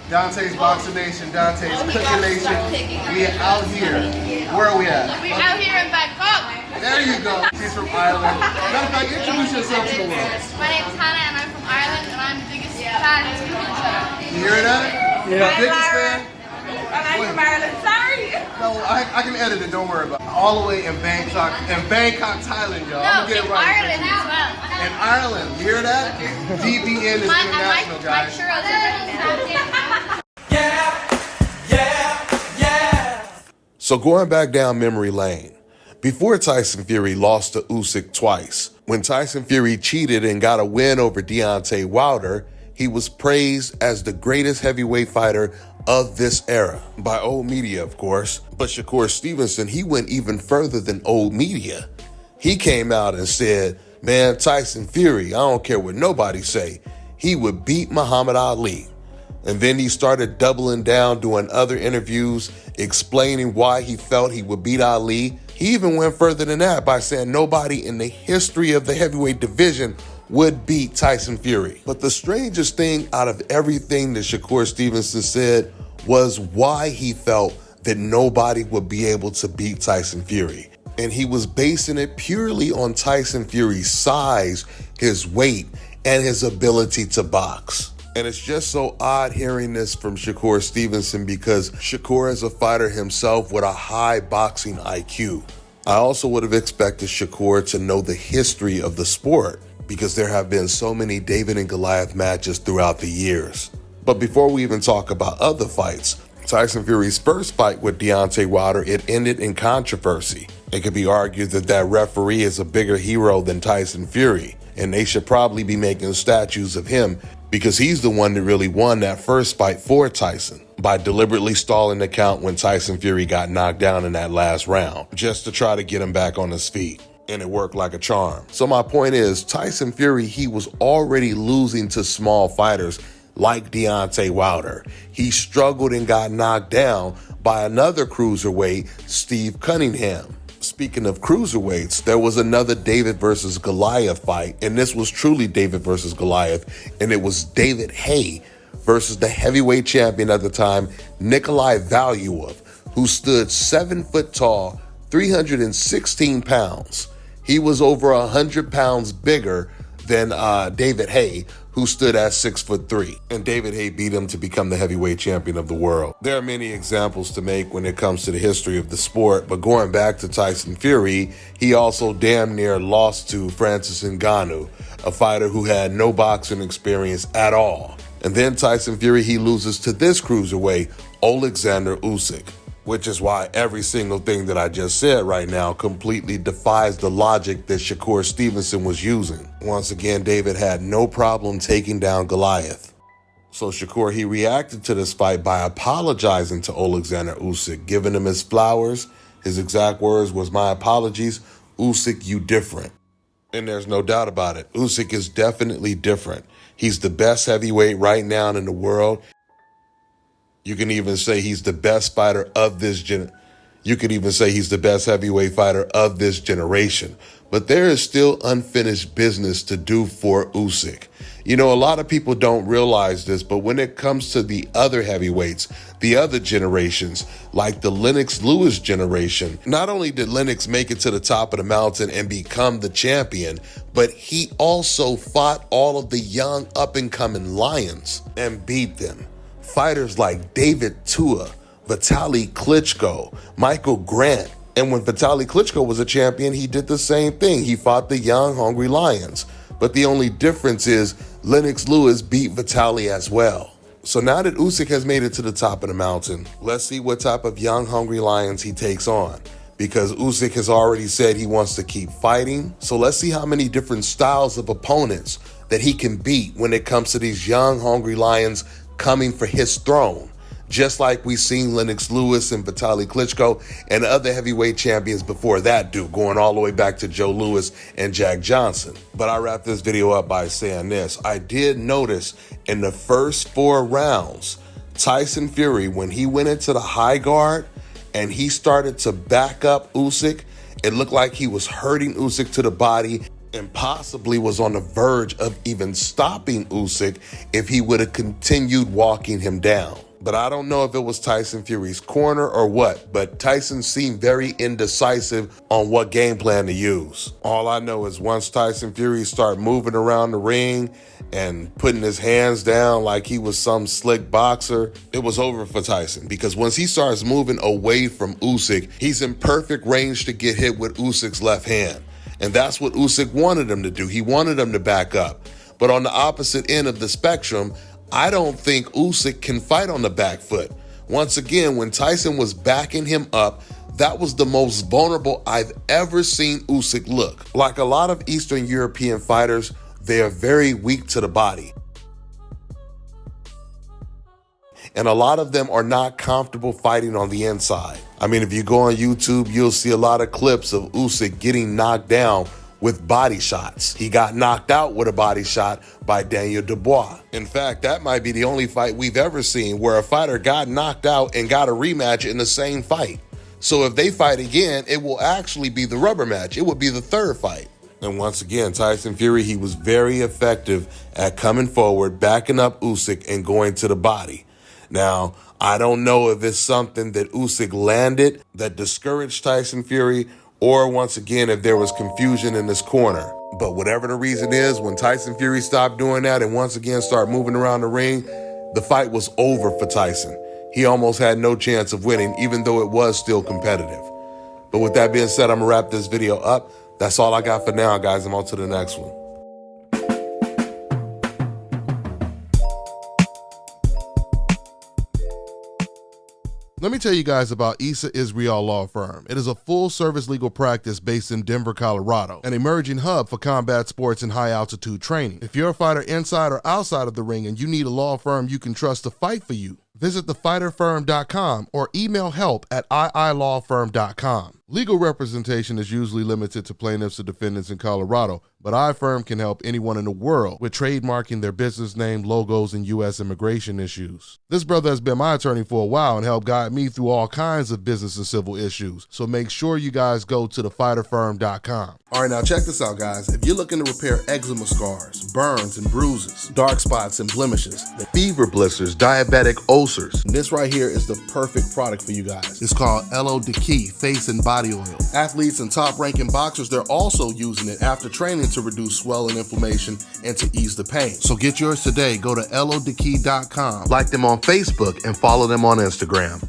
Dante's Boxing Nation, Dante's Cooking Nation. We are out here. Where are we at? We're out here in Bangkok. There you go. She's from Ireland. Matter of fact, introduce yourself to the world. My name's Hannah and I'm from Ireland and I'm the biggest fan of Stevenson. You hear that? Yeah. The biggest fan? And I'm from Ireland, sorry. No, I can edit it, don't worry about it. All the way in Bangkok, Thailand, y'all. No, I'm gonna get in it right. Ireland as well. In Ireland, you hear that? DBN is international, My guys. churros are So going back down memory lane, before Tyson Fury lost to Usyk twice, when Tyson Fury cheated and got a win over Deontay Wilder, he was praised as the greatest heavyweight fighter of this era, by old media, of course. But Shakur Stevenson, he went even further than old media. He came out and said, man, Tyson Fury, I don't care what nobody say, he would beat Muhammad Ali. And then he started doubling down, doing other interviews, explaining why he felt he would beat Ali. He even went further than that by saying nobody in the history of the heavyweight division would beat Tyson Fury. But the strangest thing out of everything that Shakur Stevenson said was why he felt that nobody would be able to beat Tyson Fury. And he was basing it purely on Tyson Fury's size, his weight, and his ability to box. And it's just so odd hearing this from Shakur Stevenson because Shakur is a fighter himself with a high boxing IQ. I also would have expected Shakur to know the history of the sport because there have been so many David and Goliath matches throughout the years. But before we even talk about other fights, Tyson Fury's first fight with Deontay Wilder, it ended in controversy. It could be argued that that referee is a bigger hero than Tyson Fury, and they should probably be making statues of him because he's the one that really won that first fight for Tyson by deliberately stalling the count when Tyson Fury got knocked down in that last round, just to try to get him back on his feet. And it worked like a charm. So my point is, Tyson Fury, he was already losing to small fighters like Deontay Wilder. He struggled and got knocked down by another cruiserweight, Steve Cunningham. Speaking of cruiserweights, there was another David versus Goliath fight, and this was truly David versus Goliath, and it was David Haye versus the heavyweight champion at the time, Nikolai Valuev, who stood 7 foot tall, 316 pounds. He was over 100 pounds bigger than David Haye, who stood at 6'3", and David Haye beat him to become the heavyweight champion of the world. There are many examples to make when it comes to the history of the sport, but going back to Tyson Fury, he also damn near lost to Francis Ngannou, a fighter who had no boxing experience at all. And then Tyson Fury, he loses to this cruiserweight, Oleksandr Usyk, which is why every single thing that I just said right now completely defies the logic that Shakur Stevenson was using. Once again, David had no problem taking down Goliath. So Shakur, he reacted to this fight by apologizing to Oleksandr Usyk, giving him his flowers. His exact words was, "My apologies, Usyk, you different." And there's no doubt about it. Usyk is definitely different. He's the best heavyweight right now in the world. You can even say he's the best fighter of this You could even say he's the best heavyweight fighter of this generation. But there is still unfinished business to do for Usyk. You know, a lot of people don't realize this, but when it comes to the other heavyweights, the other generations, like the Lennox Lewis generation, not only did Lennox make it to the top of the mountain and become the champion, but he also fought all of the young up-and-coming lions and beat them. Fighters like David Tua, Vitaly Klitschko, Michael Grant. And when Vitaly Klitschko was a champion, he did the same thing. He fought the young, hungry lions. But the only difference is Lennox Lewis beat Vitaly as well. So now that Usyk has made it to the top of the mountain, let's see what type of young, hungry lions he takes on. Because Usyk has already said he wants to keep fighting. So let's see how many different styles of opponents that he can beat when it comes to these young, hungry lions coming for his throne, just like we've seen Lennox Lewis and Vitaly Klitschko and other heavyweight champions before that do, going all the way back to Joe Louis and Jack Johnson. But I wrap this video up by saying this. I did notice in the first 4 rounds, Tyson Fury, when he went into the high guard and he started to back up Usyk, it looked like he was hurting Usyk to the body and possibly was on the verge of even stopping Usyk if he would have continued walking him down. But I don't know if it was Tyson Fury's corner or what, but Tyson seemed very indecisive on what game plan to use. All I know is once Tyson Fury started moving around the ring and putting his hands down like he was some slick boxer, it was over for Tyson, because once he starts moving away from Usyk, he's in perfect range to get hit with Usyk's left hand. And that's what Usyk wanted him to do. He wanted him to back up. But on the opposite end of the spectrum, I don't think Usyk can fight on the back foot. Once again, when Tyson was backing him up, that was the most vulnerable I've ever seen Usyk look. Like a lot of Eastern European fighters, they are very weak to the body. And a lot of them are not comfortable fighting on the inside. I mean, if you go on YouTube, you'll see a lot of clips of Usyk getting knocked down with body shots. He got knocked out with a body shot by Daniel Dubois. In fact, that might be the only fight we've ever seen where a fighter got knocked out and got a rematch in the same fight. So if they fight again, it will actually be the rubber match. It would be the third fight. And once again, Tyson Fury, he was very effective at coming forward, backing up Usyk, and going to the body. Now, I don't know if it's something that Usyk landed that discouraged Tyson Fury, or once again, if there was confusion in his corner. But whatever the reason is, when Tyson Fury stopped doing that and once again started moving around the ring, the fight was over for Tyson. He almost had no chance of winning, even though it was still competitive. But with that being said, I'm gonna wrap this video up. That's all I got for now, guys. I'm on to the next one. Let me tell you guys about Issa Israel Law Firm. It is a full-service legal practice based in Denver, Colorado, an emerging hub for combat sports and high-altitude training. If you're a fighter inside or outside of the ring and you need a law firm you can trust to fight for you, visit thefighterfirm.com or email help@iilawfirm.com. Legal representation is usually limited to plaintiffs or defendants in Colorado, but iFirm can help anyone in the world with trademarking their business name, logos, and U.S. immigration issues. This brother has been my attorney for a while and helped guide me through all kinds of business and civil issues, so make sure you guys go to thefighterfirm.com. All right, now check this out, guys. If you're looking to repair eczema scars, burns and bruises, dark spots and blemishes, fever blisters, diabetic ulcers, this right here is the perfect product for you guys. It's called LO Deki Face and Body Oil. Athletes and top-ranking boxers, they're also using it after training to reduce swelling, inflammation, and to ease the pain. So get yours today. Go to lodeki.com, like them on Facebook, and follow them on Instagram.